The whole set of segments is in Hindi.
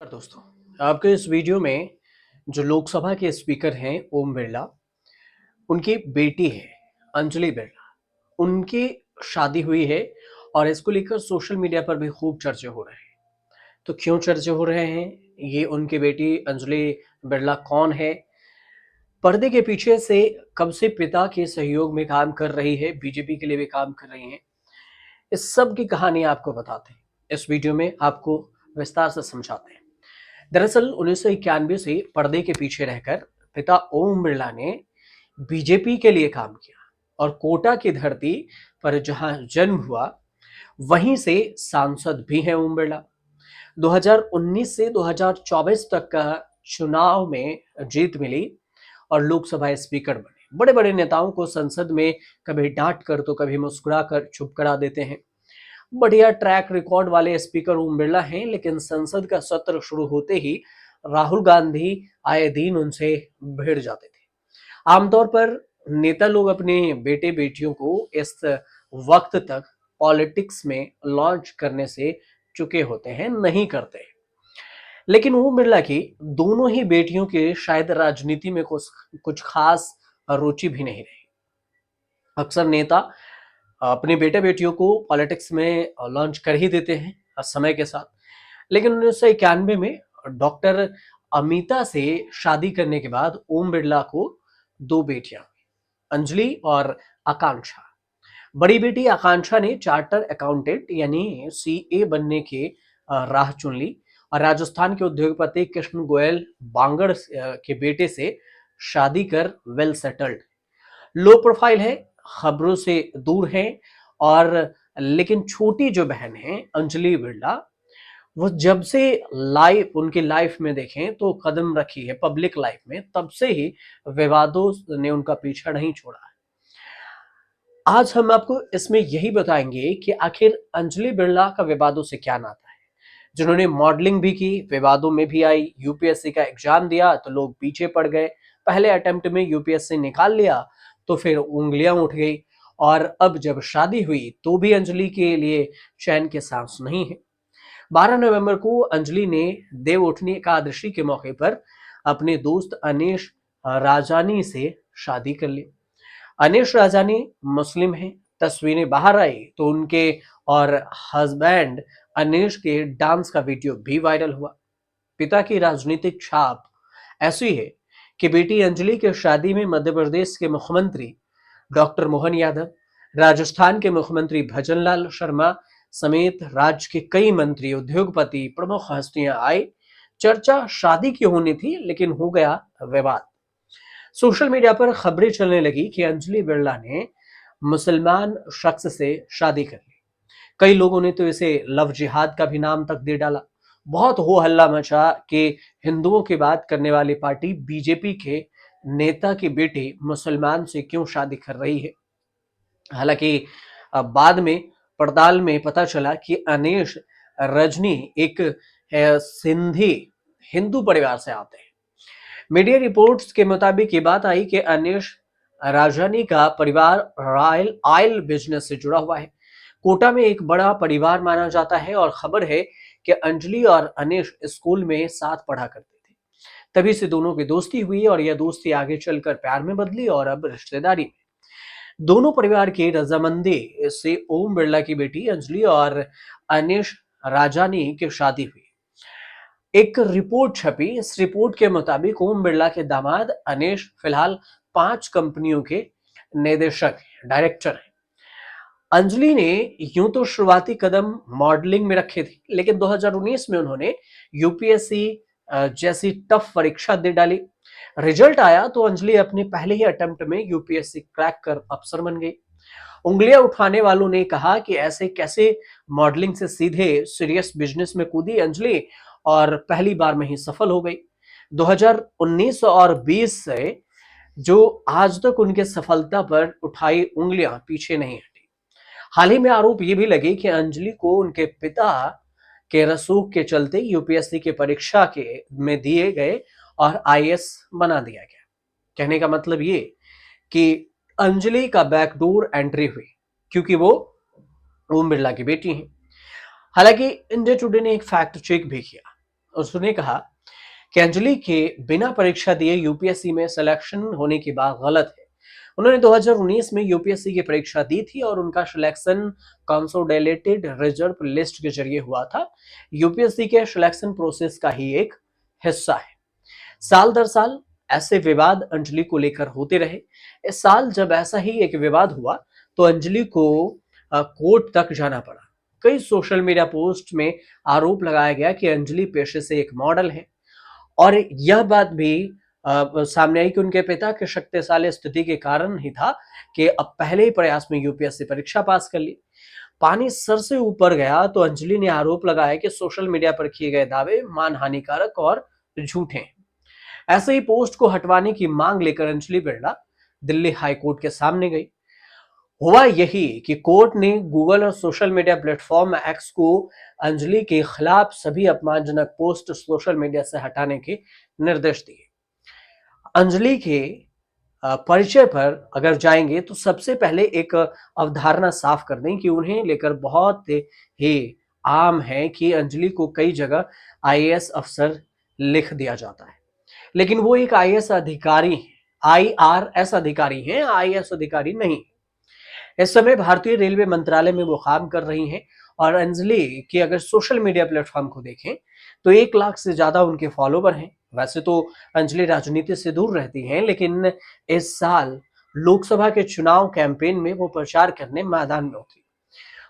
दोस्तों, आपके इस वीडियो में जो लोकसभा के स्पीकर हैं ओम बिरला, उनकी बेटी है अंजलि बिरला, उनकी शादी हुई है और इसको लेकर सोशल मीडिया पर भी खूब चर्चे हो रहे हैं। तो क्यों चर्चे हो रहे हैं? ये उनकी बेटी अंजलि बिरला कौन है? पर्दे के पीछे से कब से पिता के सहयोग में काम कर रही है, बीजेपी के लिए भी काम कर रही हैं। इस सब की कहानी आपको बताते हैं। इस वीडियो में आपको विस्तार से समझाते हैं। दरअसल 1991 से पर्दे के पीछे रहकर पिता ओम बिरला ने बीजेपी के लिए काम किया और कोटा की धरती पर जहां जन्म हुआ वहीं से सांसद भी हैं ओम बिरला। 2019 से 2024 तक का चुनाव में जीत मिली और लोकसभा स्पीकर बने। बड़े बड़े नेताओं को संसद में कभी डांट कर तो कभी मुस्कुरा कर चुप करा देते हैं। बढ़िया ट्रैक रिकॉर्ड वाले स्पीकर ओम बिरला हैं, लेकिन संसद का सत्र शुरू होते ही राहुल गांधी आए दिन उनसे भिड़ जाते थे। आमतौर पर नेता लोग अपने बेटे बेटियों को इस वक्त तक पॉलिटिक्स में लॉन्च करने से चुके होते हैं, नहीं करते। लेकिन ओम बिरला की दोनों ही बेटियों के शायद राजनीति में कुछ कुछ खास रुचि भी नहीं रही। अक्सर नेता अपने बेटे बेटियों को पॉलिटिक्स में लॉन्च कर ही देते हैं समय के साथ। लेकिन 1991 में डॉक्टर अमिता से शादी करने के बाद ओम बिरला को दो बेटियां हुई, अंजलि और आकांक्षा। बड़ी बेटी आकांक्षा ने चार्टर अकाउंटेंट यानी सीए बनने के राह चुन ली और राजस्थान के उद्योगपति कृष्ण गोयल बांगड़ के बेटे से शादी कर वेल सेटल्ड। लो प्रोफाइल है, खबरों से दूर है। और लेकिन छोटी जो बहन है अंजलि बिरला, वो जब से लाइफ उनकी लाइफ में देखें तो कदम रखी है पब्लिक लाइफ में, तब से ही विवादों ने उनका पीछा नहीं छोड़ा है। आज हम आपको इसमें यही बताएंगे कि आखिर अंजलि बिरला का विवादों से क्या नाता है। जिन्होंने मॉडलिंग भी की, विवादों में भी आई, यूपीएससी का एग्जाम दिया तो लोग पीछे पड़ गए, पहले अटेम्प्ट में यूपीएससी निकाल लिया तो फिर उंगलियां उठ गई, और अब जब शादी हुई तो भी अंजलि के लिए चैन के सांस नहीं है। 12 नवंबर को अंजलि ने देव उठनी एकादशी के मौके पर अपने दोस्त अनिश राजानी से शादी कर ली। अनिश राजानी मुस्लिम हैं। तस्वीरें बाहर आई तो उनके और हस्बैंड अनिश के डांस का वीडियो भी वायरल हुआ। पिता की राजनीतिक छाप ऐसी है कि बेटी अंजलि की शादी में मध्य प्रदेश के मुख्यमंत्री डॉक्टर मोहन यादव, राजस्थान के मुख्यमंत्री भजनलाल शर्मा समेत राज्य के कई मंत्री, उद्योगपति, प्रमुख हस्तियां आए। चर्चा शादी की होनी थी, लेकिन हो गया विवाद। सोशल मीडिया पर खबरें चलने लगी कि अंजलि बिरला ने मुसलमान शख्स से शादी कर ली। कई लोगों ने तो इसे लव जिहाद का भी नाम तक दे डाला। बहुत हो हल्ला मचा कि हिंदुओं की बात करने वाली पार्टी बीजेपी के नेता की बेटी मुसलमान से क्यों शादी कर रही है। हालांकि बाद में पड़ताल में पता चला कि अनिश रजनी एक सिंधी हिंदू परिवार से आते हैं। मीडिया रिपोर्ट्स के मुताबिक ये बात आई कि अनिश राजानी का परिवार रॉयल ऑयल बिजनेस से जुड़ा हुआ है। कोटा में एक बड़ा परिवार माना जाता है और खबर है कि अंजलि और अनिश स्कूल में साथ पढ़ा करते थे। तभी से दोनों की दोस्ती हुई और यह दोस्ती आगे चलकर प्यार में बदली और अब रिश्तेदारी में। दोनों परिवार की रजामंदी से ओम बिरला की बेटी अंजलि और अनिश राजानी की शादी हुई। एक रिपोर्ट छपी। इस रिपोर्ट के मुताबिक ओम बिरला के दामाद अनिश फिलहाल 5 कंपनियों के निदेशक डायरेक्टर हैं। अंजलि ने यूं तो शुरुआती कदम मॉडलिंग में रखे थे, लेकिन 2019 में उन्होंने यूपीएससी जैसी टफ परीक्षा दे डाली। रिजल्ट आया तो अंजलि अपने पहले ही अटेम्प्ट में यूपीएससी क्रैक कर अफसर बन गई। उंगलियां उठाने वालों ने कहा कि ऐसे कैसे, मॉडलिंग से सीधे सीरियस बिजनेस में कूदी अंजलि और पहली बार में ही सफल हो गई। 2019 और 20 से जो आज तक उनके सफलता पर उठाई उंगलियां पीछे नहीं हटी। हाल ही में आरोप ये भी लगे कि अंजलि को उनके पिता के रसूख के चलते यूपीएससी की परीक्षा के में दिए गए और आईएएस बना दिया गया। कहने का मतलब ये कि अंजलि का बैकडोर एंट्री हुई क्योंकि वो ओम बिरला की बेटी हैं। हालांकि इंडिया टुडे ने एक फैक्ट चेक भी किया। उसने कहा कि अंजलि के बिना परीक्षा दिए यूपीएससी में सिलेक्शन होने की बात गलत है। उन्होंने 2019 में यूपीएससी की परीक्षा दी थी और उनका सिलेक्शन कंसोलिडेटेड रिजर्व लिस्ट के जरिए हुआ था। यूपीएससी के सिलेक्शन प्रोसेस का ही एक हिस्सा है। साल दर साल ऐसे विवाद अंजलि को लेकर होते रहे। इस साल जब ऐसा ही एक विवाद हुआ तो अंजलि को कोर्ट तक जाना पड़ा। कई सोशल मीडिया पोस्ट में आरोप लगाया गया कि अंजलि पेशे से एक मॉडल है और यह बात भी सामने आई कि उनके पिता के शक्तिशाली स्थिति के कारण ही था कि अब पहले ही प्रयास में यूपीएससी परीक्षा पास कर ली। पानी सर से ऊपर गया तो अंजलि ने आरोप लगाया कि सोशल मीडिया पर किए गए दावे मानहानिकारक और झूठे हैं। ऐसे ही पोस्ट को हटवाने की मांग लेकर अंजलि बिरला दिल्ली हाईकोर्ट के सामने गई। हुआ यही कि कोर्ट ने गूगल और सोशल मीडिया प्लेटफॉर्म एक्स को अंजलि के खिलाफ सभी अपमानजनक पोस्ट सोशल मीडिया से हटाने के निर्देश दिए। अंजलि के परिचय पर अगर जाएंगे तो सबसे पहले एक अवधारणा साफ कर दें कि उन्हें लेकर बहुत ही आम है कि अंजलि को कई जगह आईएएस अफसर लिख दिया जाता है, लेकिन वो एक आईएएस अधिकारी है, आईआरएस अधिकारी हैं, आईएएस अधिकारी नहीं। इस समय भारतीय रेलवे मंत्रालय में वो काम कर रही हैं और अंजलि के अगर सोशल मीडिया प्लेटफॉर्म को देखें तो 1 लाख से ज्यादा उनके फॉलोवर हैं। वैसे तो अंजलि राजनीति से दूर रहती हैं, लेकिन इस साल लोकसभा के चुनाव कैंपेन में वो प्रचार करने मैदान में उतरी।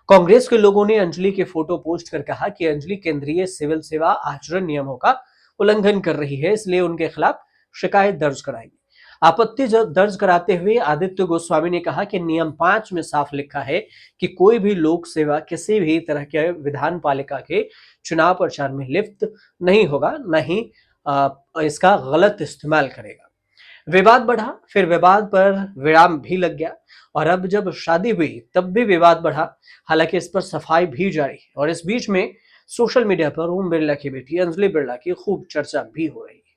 कांग्रेस के लोगों ने अंजलि के फोटो पोस्ट कर कहा कि अंजलि केंद्रीय सिविल सेवा आचरण नियमों का उल्लंघन कर रही है, इसलिए उनके खिलाफ शिकायत दर्ज कराएंगे। आपत्ति दर्ज कराते हुए आदित्य गोस्वामी ने कहा कि नियम 5 में साफ लिखा है कि कोई भी लोक सेवा किसी भी तरह के विधान पालिका के चुनाव प्रचार में लिप्त नहीं होगा, न ही इसका गलत इस्तेमाल करेगा। विवाद बढ़ा, फिर विवाद पर विराम भी लग गया और अब जब शादी हुई तब भी विवाद बढ़ा। हालांकि इस पर सफाई भी जारी है और इस बीच में सोशल मीडिया पर ओम बिरला की बेटी अंजलि बिरला की खूब चर्चा भी हो रही है।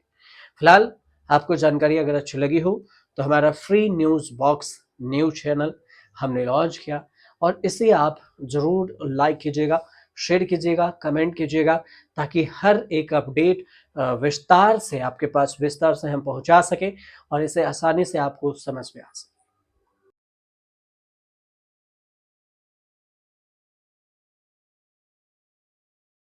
फिलहाल आपको जानकारी अगर अच्छी लगी हो तो हमारा free news box news channel हमने लॉन्च किया और इसे आप जरूर लाइक कीजिएगा, शेयर कीजिएगा, कमेंट कीजिएगा, ताकि हर एक अपडेट विस्तार से आपके पास विस्तार से हम पहुंचा सके और इसे आसानी से आपको समझ में आ सके।